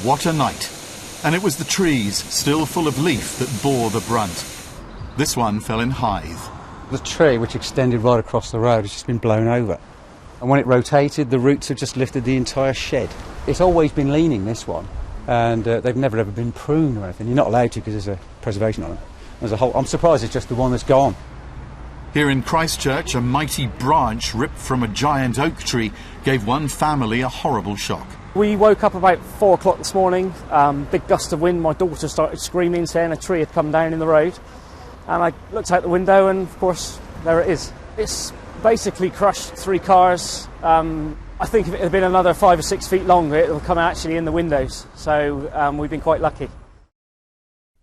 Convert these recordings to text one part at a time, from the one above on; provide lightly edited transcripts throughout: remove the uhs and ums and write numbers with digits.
What a night. And it was the trees, still full of leaf, that bore the brunt. This one fell in Hythe. The tree, which extended right across the road, has just been blown over. And when it rotated, the roots have just lifted the entire shed. It's always been leaning, this one, and they've never ever been pruned or anything. You're not allowed to because there's a preservation on it. There's a whole. I'm surprised it's just the one that's gone. Here in Christchurch, a mighty branch ripped from a giant oak tree gave one family a horrible shock. We woke up about 4 o'clock this morning, big gust of wind. My daughter started screaming, saying a tree had come down in the road. And I looked out the window and, of course, there it is. It's basically crushed 3 cars. I think if it had been another 5 or 6 feet longer, it would come actually in the windows. So we've been quite lucky.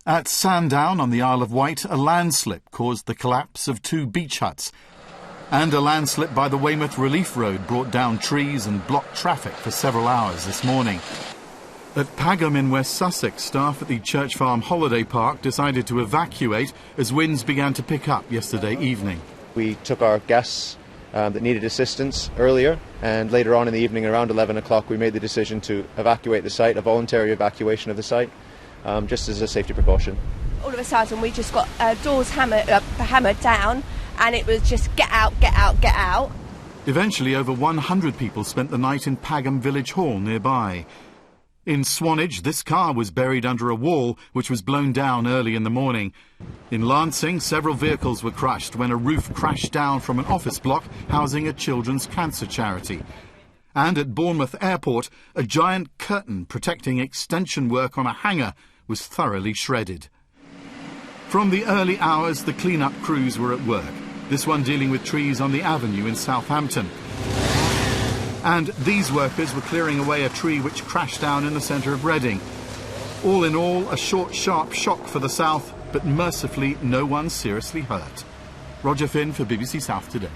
At Sandown on the Isle of Wight, a landslip caused the collapse of 2 beach huts. And a landslip by the Weymouth Relief Road brought down trees and blocked traffic for several hours this morning. At Pagham in West Sussex, staff at the Church Farm Holiday Park decided to evacuate as winds began to pick up yesterday evening. We took our guests that needed assistance earlier, and later on in the evening around 11 o'clock we made the decision to evacuate the site, a voluntary evacuation of the site, just as a safety precaution. All of a sudden we just got doors hammered down, and it was just get out, get out, get out. Eventually over 100 people spent the night in Pagham Village Hall nearby. In Swanage, this car was buried under a wall which was blown down early in the morning. In Lancing, several vehicles were crushed when a roof crashed down from an office block housing a children's cancer charity. And at Bournemouth Airport, a giant curtain protecting extension work on a hangar was thoroughly shredded. From the early hours, the clean-up crews were at work, this one dealing with trees on the avenue in Southampton. And these workers were clearing away a tree which crashed down in the centre of Reading. All in all, a short, sharp shock for the south, but mercifully no one seriously hurt. Roger Finn for BBC South Today.